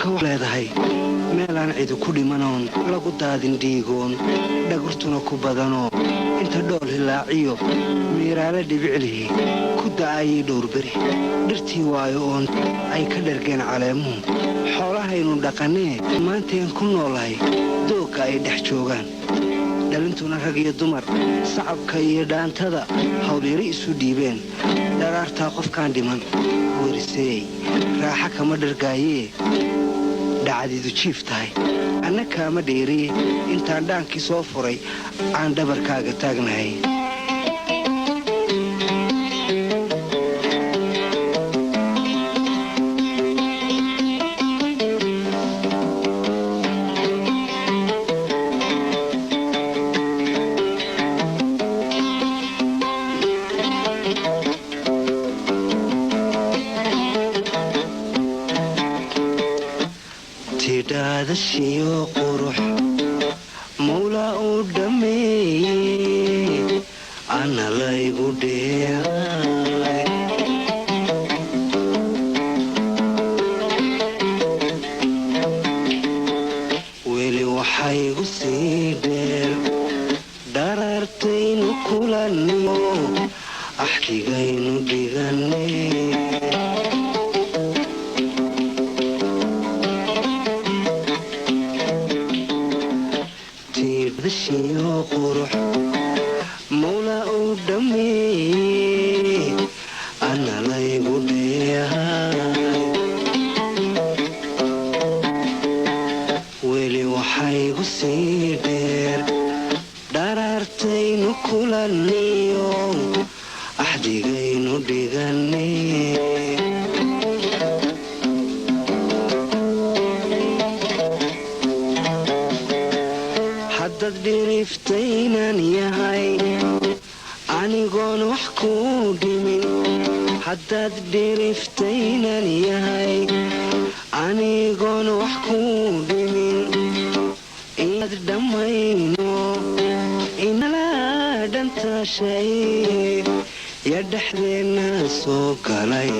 dhulka wax leedahay meelaan cidi ku dhimanoon lagu daadin dhiigoon dhagurtuna ku badanoo inta dhool hilaaciyo miiraale dhibiclihi ku da'ayay dhowrberi dhirtii waayo oon ay ka dhargeen caleemuhu xoolahaynu dhaqannee maanteen ku noolahay doogga ay dhex joogaan dhalintuna rag iyo dumar sacabka iyo dhaantada hawlyari isu dhiibeen dharaartaa qofkaan dhiman weriseey raaxa kama dhargaayee dhacdidu jiif tahay anna kaama dheeriye intaan dhaankii soo furay aan dhabarkaaga taagnahay tidhaadashiyo qurux mawla uu dhammeeyey ana laygu dheeray weli waxaygu sii dheer dharaartaynu kulanno axdigaynu dhiganne tidhaadashiyo qurux mawla uu dhammeeyey ana laygu dheeray weli waxaygu sii dheer dharaartaynu kulanniyo axdigaynu dhiganne haddaad dhiriftaynan yahay anigoon wax kuu dhimin haddaad dhiriftaynan yahay anigoon wax kuu dhimin inaad dhammayno inala dhantaashay ya dhexdeenna soo galay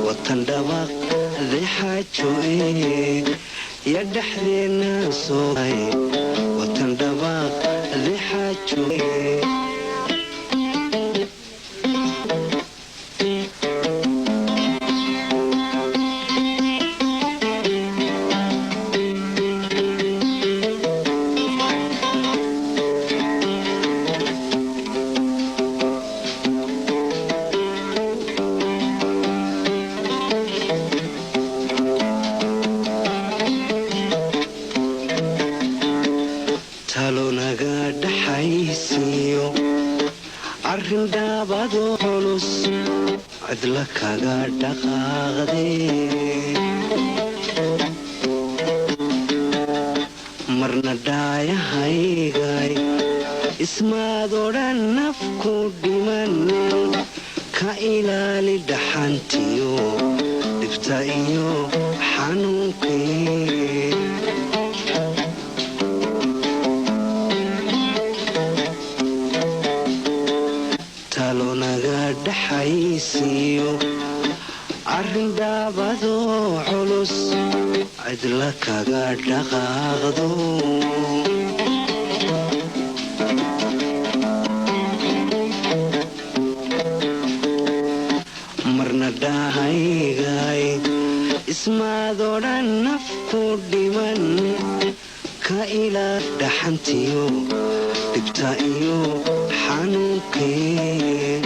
watan dhabaq dexaajo ya dhexdeenna soo galay watan dhabaq dexaajo talonaga dhaxaysiyo arrin dhaabadoo culus cidla kaga dhaqaaqdee marna dhaayahaygay ismaad odhan nafku dhiman ka ilaali dhaxantiyo dhibta iyo xanuunkii talonaga dhaxaysiyo arrin dhaabadoo culus cidla kaga dhaqaaqdo marna dhahaygay ismaad odhan nafku dhiman ka ilaa dhaxantiyo dhibta iyo xanuunkii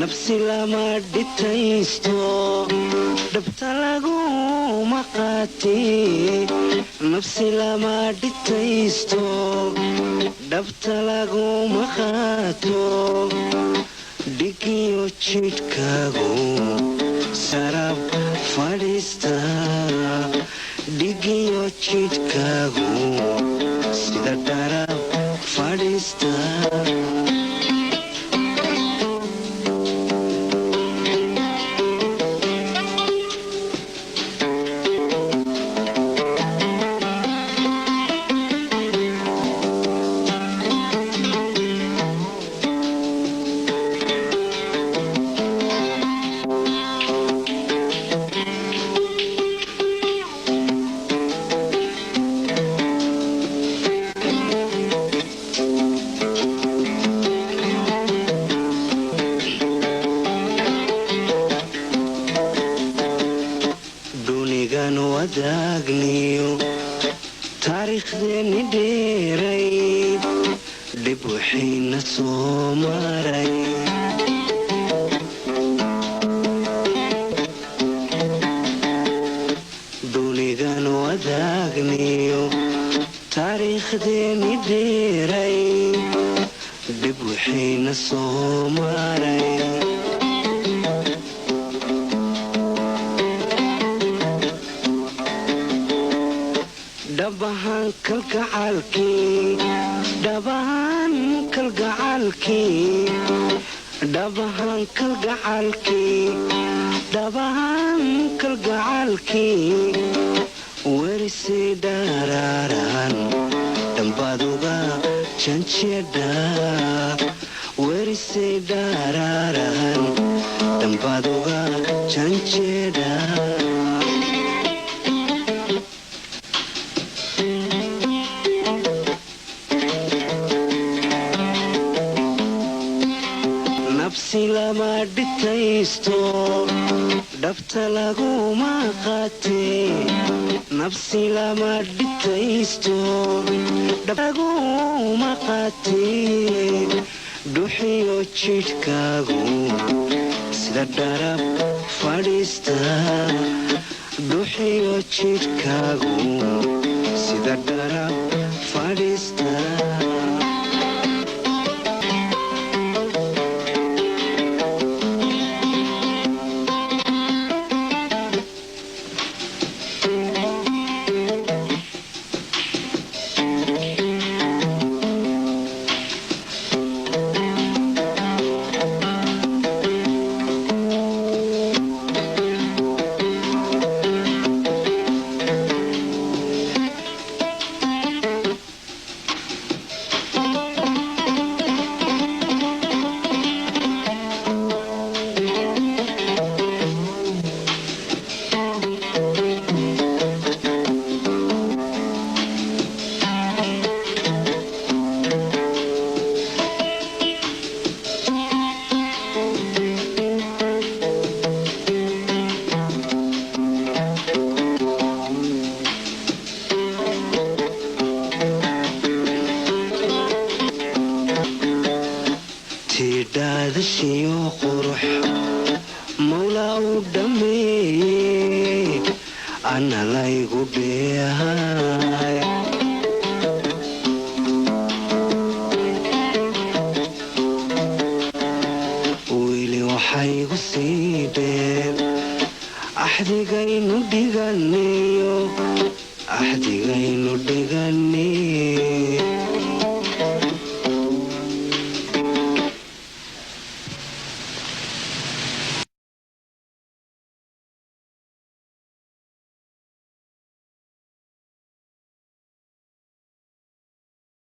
nafsi lama dhitaysto dhabta laguma qaatee nafsi lama dhitaysto dhabta laguma qaato dhigiyo jidhkaagu sarab fadhiista dhigiyo jidhkaagu sida dharab fadhiista taariikhdeeni dheerayd dhib waxayna soo maray dunidan wadaagniyo taariikhdeeni dheerayd dhib waxayna soo maray dhabahan kalgacaalkii dhabahan kalgacaalkii dhabahan kalgacaalkii dhabahan kalgacaalkii werisay dhaaraaran dhambaduga janjeedha werisay dhaaraaran dhambaduga janjeedha nafsi lama dhitaysto dhabta laguma qaatee nafsi lama dhitaysto dhabta laguma qaatee dhuxiyo jidhkaagu sida dharab fadhiista dhuxiyo jidhkaagu sida dharab fadhiista tidhaadashiyo qurux mawlaa u dhammeeyey ana laygu dheehay weli waxaygu sii dheer axdigaynu dhiganiyo axdigaynu dhigani